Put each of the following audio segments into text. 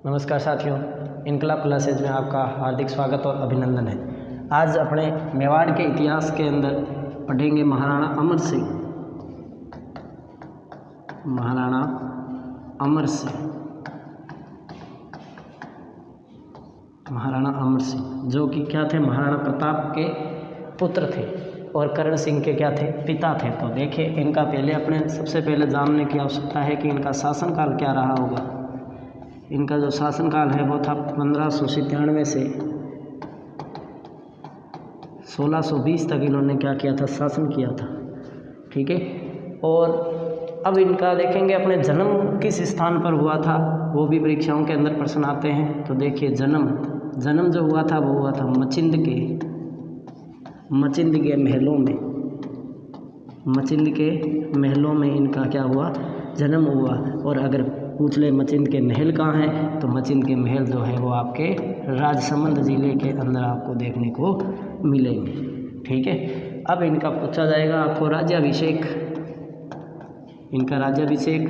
नमस्कार साथियों, इनकलाब क्लासेज में आपका हार्दिक स्वागत और अभिनंदन है। आज अपने मेवाड़ के इतिहास के अंदर पढ़ेंगे महाराणा अमर सिंह। महाराणा अमर सिंह जो कि क्या थे, महाराणा प्रताप के पुत्र थे और करण सिंह के क्या थे, पिता थे। तो देखिए, इनका सबसे पहले जानने की आवश्यकता है कि इनका शासनकाल क्या रहा होगा। इनका जो शासनकाल है वो था 1597 से 1620 तक इन्होंने क्या किया था, शासन किया था। ठीक है। और अब इनका देखेंगे अपने जन्म किस स्थान पर हुआ था, वो भी परीक्षाओं के अंदर प्रश्न आते हैं। तो देखिए, जन्म जो हुआ था वो हुआ था मचिंद के महलों में इनका क्या हुआ, जन्म हुआ। और अगर पूछ ले मचिंद के महल कहाँ हैं, तो मचिंद के महल जो है वो आपके राजसमंद जिले के अंदर आपको देखने को मिलेंगे। ठीक है। अब इनका पूछा जाएगा आपको राज्याभिषेक, इनका राज्याभिषेक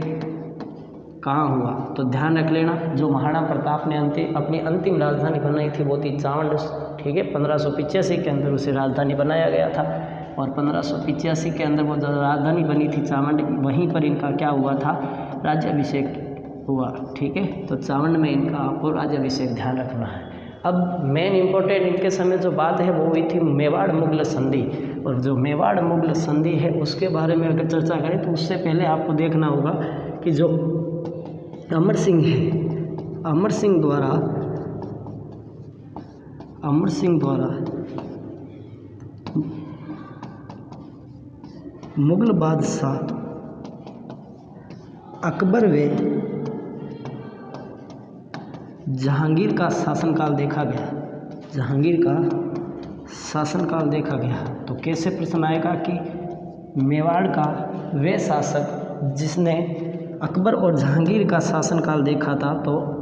कहाँ हुआ। तो ध्यान रख लेना, जो महाराणा प्रताप ने अपनी अंतिम राजधानी बनाई थी वो थी चावंड। ठीक है। 1585 के अंदर उसे राजधानी बनाया गया था और 1585 के अंदर वो जो राजधानी बनी थी चावंड, वहीं पर इनका क्या हुआ था, राज्याभिषेक हुआ। ठीक है। तो चावंड में इनका आपको राज्याभिषेक ध्यान रखना है। अब मेन इम्पोर्टेंट इनके समय जो बात है वो हुई थी मेवाड़ मुगल संधि। और जो मेवाड़ मुगल संधि है उसके बारे में अगर चर्चा करें तो उससे पहले आपको देखना होगा कि जो अमर सिंह है, अमर सिंह द्वारा मुगल बादशाह अकबर व जहांगीर का शासनकाल देखा गया। तो कैसे प्रश्न आएगा कि मेवाड़ का वे शासक जिसने अकबर और जहांगीर का शासनकाल देखा था, तो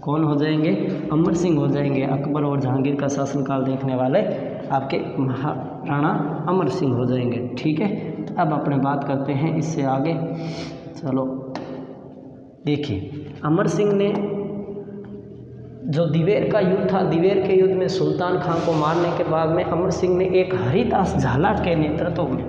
कौन हो जाएंगे, अमर सिंह हो जाएंगे। अकबर और जहांगीर का शासनकाल देखने वाले आपके महाराणा अमर सिंह हो जाएंगे। ठीक है। अब अपने बात करते हैं इससे आगे। चलो देखिए, अमर सिंह ने जो दिवेर का युद्ध था, दिवेर के युद्ध में सुल्तान खान को मारने के बाद में अमर सिंह ने एक हरिदास झाला के नेतृत्व में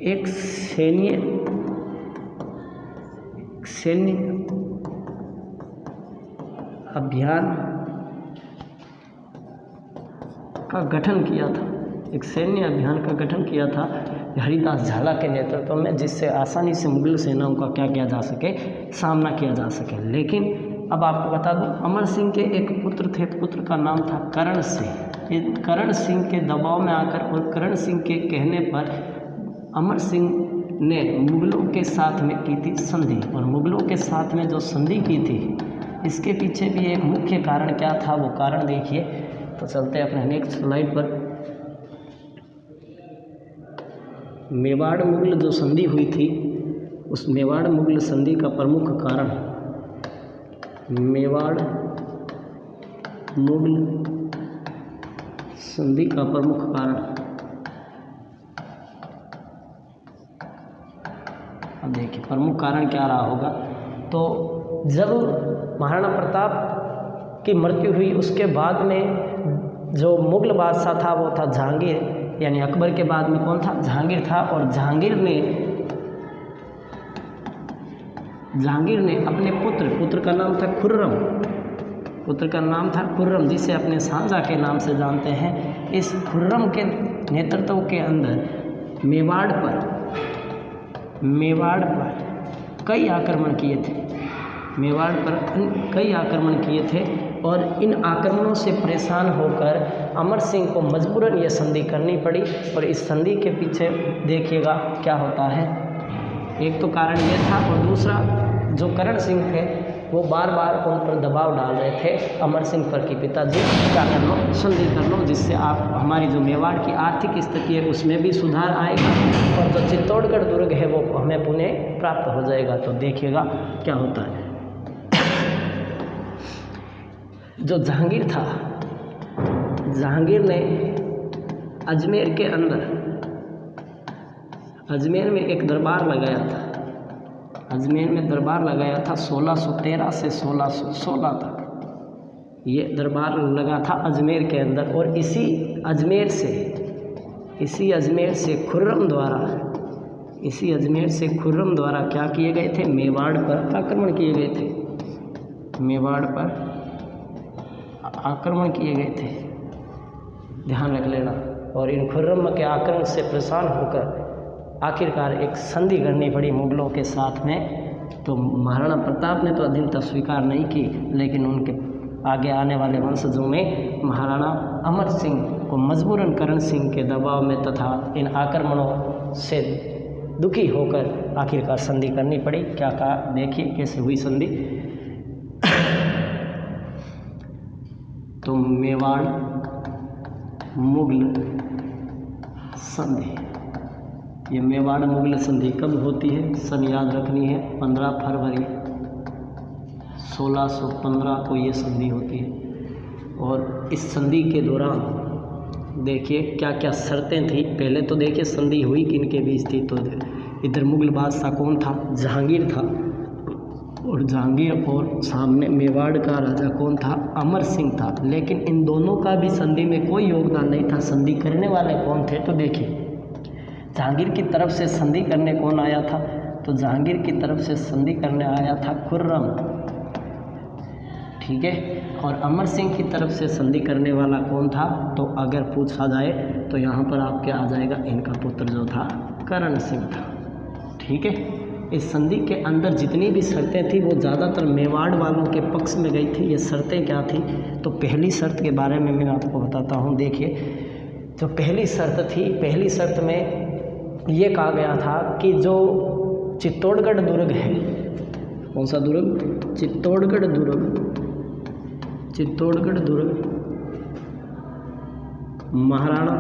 एक सैन्य अभियान का गठन किया था हरिदास झाला के नेतृत्व में, जिससे आसानी से मुगल सेनाओं का क्या किया जा सके, सामना किया जा सके। लेकिन अब आपको बता दूं, अमर सिंह के एक पुत्र थे, पुत्र का नाम था करण सिंह। करण सिंह के दबाव में आकर और करण सिंह के कहने पर अमर सिंह ने मुगलों के साथ में की थी संधि। और मुगलों के साथ में जो संधि की थी, इसके पीछे भी एक मुख्य कारण क्या था, वो कारण देखिए। तो चलते हैं अपने नेक्स्ट स्लाइड पर। मेवाड़ मुगल जो संधि हुई थी, उस मेवाड़ मुगल संधि का प्रमुख कारण, मेवाड़ मुगल संधि का प्रमुख कारण, अब देखिए प्रमुख कारण क्या रहा होगा। तो जब महाराणा प्रताप की मृत्यु हुई, उसके बाद में जो मुगल बादशाह था वो था जहांगीर, यानी अकबर के बाद में कौन था, जहांगीर था। और जहांगीर ने अपने पुत्र का नाम था खुर्रम, जिसे अपने शाहजहाँ के नाम से जानते हैं। इस खुर्रम के नेतृत्व के अंदर मेवाड़ पर कई आक्रमण किए थे। और इन आक्रमणों से परेशान होकर अमर सिंह को मजबूरन ये संधि करनी पड़ी। और इस संधि के पीछे देखिएगा क्या होता है। एक तो कारण ये था, और दूसरा जो करण सिंह थे वो बार बार उन पर दबाव डाल रहे थे अमर सिंह पर कि पिताजी क्या कर लो, संधि कर लो, जिससे आप हमारी जो मेवाड़ की आर्थिक स्थिति है उसमें भी सुधार आएगा और जो चित्तौड़गढ़ दुर्ग है वो हमें पुनः प्राप्त हो जाएगा। तो देखिएगा क्या होता है। जो जहांगीर था जहांगीर ने अजमेर के अंदर, अजमेर में एक दरबार लगाया था। अजमेर में दरबार लगाया था 1613 से 1616 तक ये दरबार लगा था अजमेर के अंदर। और इसी अजमेर से खुर्रम द्वारा क्या किए गए थे, मेवाड़ पर आक्रमण किए गए थे, मेवाड़ पर आक्रमण किए गए थे, ध्यान रख लेना। और इन खुर्रम के आक्रमण से परेशान होकर आखिरकार एक संधि करनी पड़ी मुगलों के साथ में। तो महाराणा प्रताप ने तो अधीनता स्वीकार नहीं की, लेकिन उनके आगे आने वाले वंशजों में महाराणा अमर सिंह को मजबूरन करण सिंह के दबाव में तथा इन आक्रमणों से दुखी होकर आखिरकार संधि करनी पड़ी। क्या कहा देखिए कैसे हुई संधि। तो मेवाड़ मुगल संधि, ये मेवाड़ मुगल संधि कब होती है, सन याद रखनी है 15 फरवरी 1615 को ये संधि होती है। और इस संधि के दौरान देखिए क्या क्या शर्तें थी। पहले तो देखिए संधि हुई किनके बीच थी, तो इधर मुगल बादशाह कौन था, जहांगीर था, और जहांगीर और सामने मेवाड़ का राजा कौन था, अमर सिंह था। लेकिन इन दोनों का भी संधि में कोई योगदान नहीं था। संधि करने वाले कौन थे, तो देखिए जहांगीर की तरफ से संधि करने कौन आया था, तो जहांगीर की तरफ से संधि करने आया था खुर्रम, ठीक है। और अमर सिंह की तरफ से संधि करने वाला कौन था, तो अगर पूछा जाए तो यहाँ पर आपके आ जाएगा इनका पुत्र जो था करण सिंह था, ठीक है। इस संधि के अंदर जितनी भी शर्तें थी वो ज़्यादातर मेवाड़ वालों के पक्ष में गई थी। ये शर्तें क्या थी, तो पहली शर्त के बारे में मैं आपको बताता हूँ। देखिए जो पहली शर्त थी, पहली शर्त में ये कहा गया था कि जो चित्तौड़गढ़ दुर्ग है, कौन सा दुर्ग, चित्तौड़गढ़ दुर्ग, चित्तौड़गढ़ दुर्ग महाराणा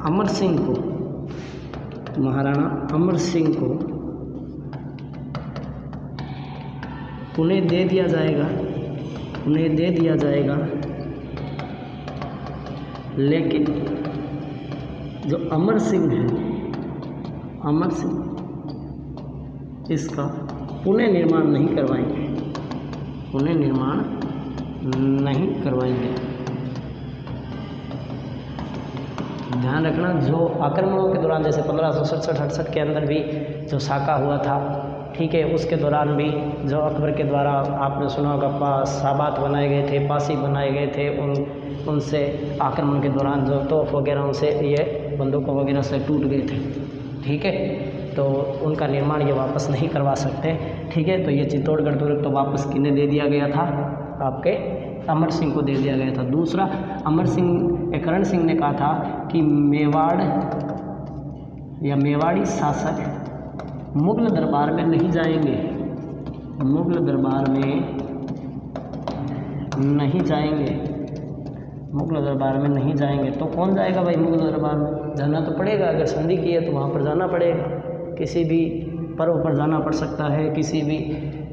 अमर सिंह को उन्हें दे दिया जाएगा, लेकिन जो अमर सिंह है, अमर सिंह इसका पुनः निर्माण नहीं करवाएंगे। ध्यान रखना जो आक्रमणों के दौरान जैसे 1567-68 के अंदर भी जो साका हुआ था, ठीक है, उसके दौरान भी जो अकबर के द्वारा आपने सुना होगा साबात बनाए गए थे, पासी बनाए गए थे, उनसे आक्रमण के दौरान जो तोप वगैरह उनसे ये बंदूकों वगैरह से टूट गए थे, ठीक है। तो उनका निर्माण ये वापस नहीं करवा सकते, ठीक है। तो ये चित्तौड़गढ़ दुर्ग तो वापस किन्हें दे दिया गया था, आपके अमर सिंह को दे दिया गया था। दूसरा, करण सिंह ने कहा था कि मेवाड़ या मेवाड़ी शासक मुगल दरबार में नहीं जाएंगे, मुगल दरबार में नहीं जाएंगे। तो कौन जाएगा भाई मुगल दरबार में, जाना तो पड़ेगा। अगर संधि की है तो वहाँ पर जाना पड़ेगा, किसी भी पर्व पर जाना पड़ सकता है, किसी भी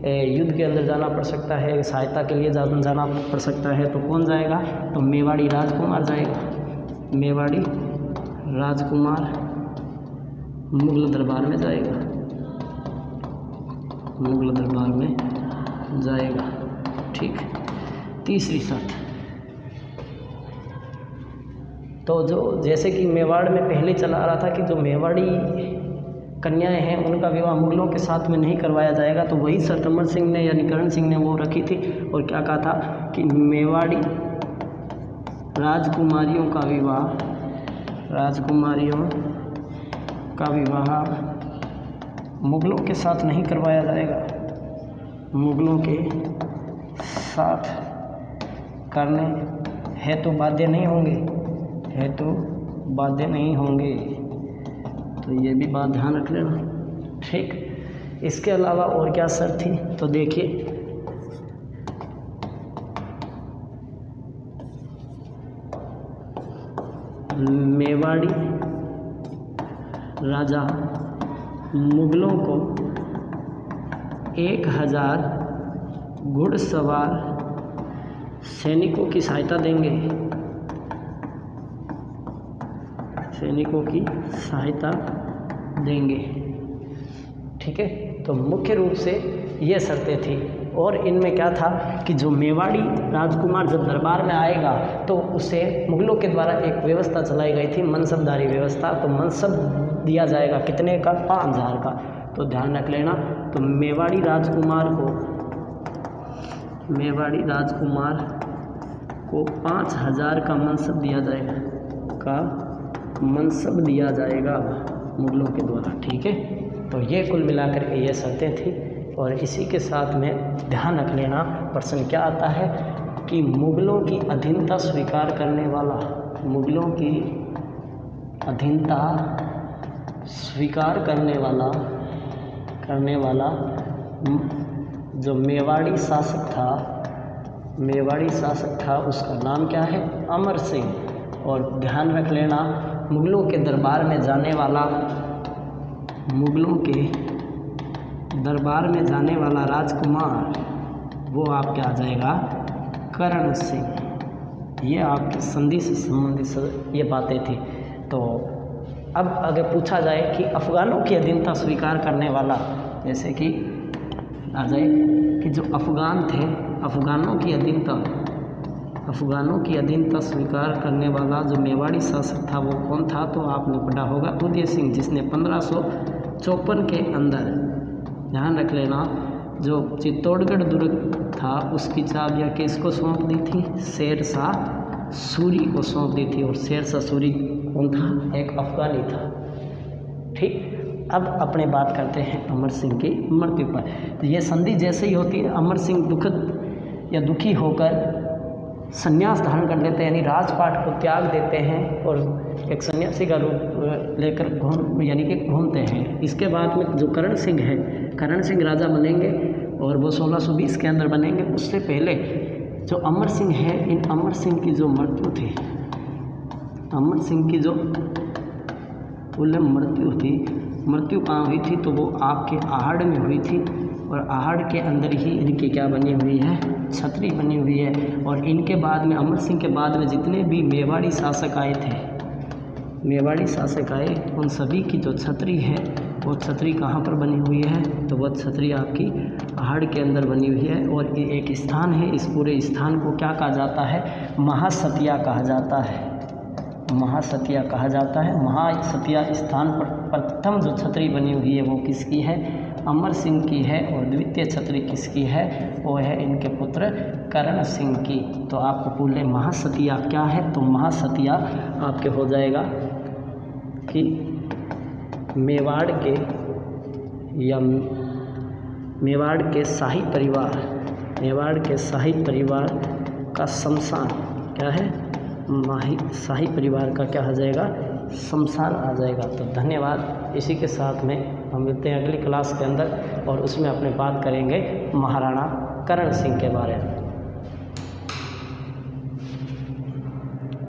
युद्ध के अंदर जाना पड़ सकता है, सहायता के लिए जाना पड़ सकता है। तो कौन जाएगा, तो मेवाड़ी राजकुमार जाएगा, मेवाड़ी राजकुमार मुगल दरबार में जाएगा, ठीक। तीसरी शर्त, तो जो जैसे कि मेवाड़ में पहले चला आ रहा था कि जो मेवाड़ी कन्याएं हैं उनका विवाह मुगलों के साथ में नहीं करवाया जाएगा, तो वही शर्त अमर सिंह ने यानी करण सिंह ने वो रखी थी। और क्या कहा था कि मेवाड़ी राजकुमारियों का विवाह मुगलों के साथ नहीं करवाया जाएगा, मुगलों के साथ करने हेतु बाध्य नहीं होंगे, तो ये भी बात ध्यान रख लेना, ठीक। इसके अलावा और क्या शर्त थी, तो देखिए मेवाड़ी राजा मुगलों को 1000 घुड़सवार सैनिकों की सहायता देंगे, सैनिकों की सहायता देंगे। ठीक है, तो मुख्य रूप से ये शर्तें थी। और इनमें क्या था कि जो मेवाड़ी राजकुमार जब दरबार में आएगा तो उसे मुगलों के द्वारा एक व्यवस्था चलाई गई थी, मनसबदारी व्यवस्था। तो मनसब दिया जाएगा कितने का? 5000 का। तो ध्यान रख लेना। तो मेवाड़ी राजकुमार को 5000 का मनसब दिया जाएगा मुगलों के द्वारा। ठीक है, तो ये कुल मिलाकर के ये शर्तें थी। और इसी के साथ में ध्यान रख लेना, प्रश्न क्या आता है कि मुगलों की अधीनता स्वीकार करने वाला, मुगलों की अधीनता स्वीकार करने वाला जो मेवाड़ी शासक था उसका नाम क्या है? अमर सिंह। और ध्यान रख लेना, मुगलों के दरबार में जाने वाला राजकुमार वो आपके आ जाएगा करण सिंह। ये आपकी संधि से संबंधित ये बातें थी। तो अब अगर पूछा जाए कि अफ़गानों की अधीनता स्वीकार करने वाला, जैसे कि आ जाए कि जो अफ़गान थे, अफ़गानों की अधीनता स्वीकार करने वाला जो मेवाड़ी शासक था वो कौन था? तो आपने पढ़ा होगा उदय सिंह, जिसने 1554 के अंदर, ध्यान रख लेना, जो चित्तौड़गढ़ दुर्ग था उसकी चाबियाँ किसको सौंप दी थी? शेरशाह सूरी को सौंप दी थी। और शेरशाह सूरी कौन था? एक अफ़गानी था। ठीक, अब अपने बात करते हैं अमर सिंह की मृत्यु पर। तो ये संधि जैसे ही होती है, अमर सिंह दुखी होकर संन्यास धारण कर लेते हैं, यानी राजपाट को त्याग देते हैं और एक सन्यासी का रूप लेकर घूमते हैं। इसके बाद में जो करण सिंह है, करण सिंह राजा बनेंगे और वो 1620 के अंदर बनेंगे। उससे पहले जो अमर सिंह है, इन अमर सिंह की जो मृत्यु थी, अमर सिंह की जो मृत्यु कहाँ हुई थी? तो वो आपके आहड़ में हुई थी। और आहड़ के अंदर ही इनकी क्या बनी हुई है? छतरी बनी हुई है। और इनके बाद में, अमर सिंह के बाद में जितने भी मेवाड़ी शासक आए, उन सभी की जो छतरी है वो छतरी कहाँ पर बनी हुई है? तो वह छतरी आपकी आहड़ के अंदर बनी हुई है। और ये एक स्थान है, इस पूरे स्थान को क्या कहा जाता है? महासतिया कहा जाता है। महासतिया स्थान पर प्रथम जो छतरी बनी हुई है वो किसकी है? अमर सिंह की है। और द्वितीय छतरी किसकी है? वो है इनके पुत्र करण सिंह की। तो आपको पूरे महासतिया क्या है? तो महासतिया आपके हो जाएगा कि मेवाड़ के शाही परिवार का शमशान क्या है? शाही परिवार का क्या हो जाएगा? शमशान आ जाएगा। तो धन्यवाद। इसी के साथ में हम मिलते हैं अगली क्लास के अंदर और उसमें अपने बात करेंगे महाराणा करण सिंह के बारे में।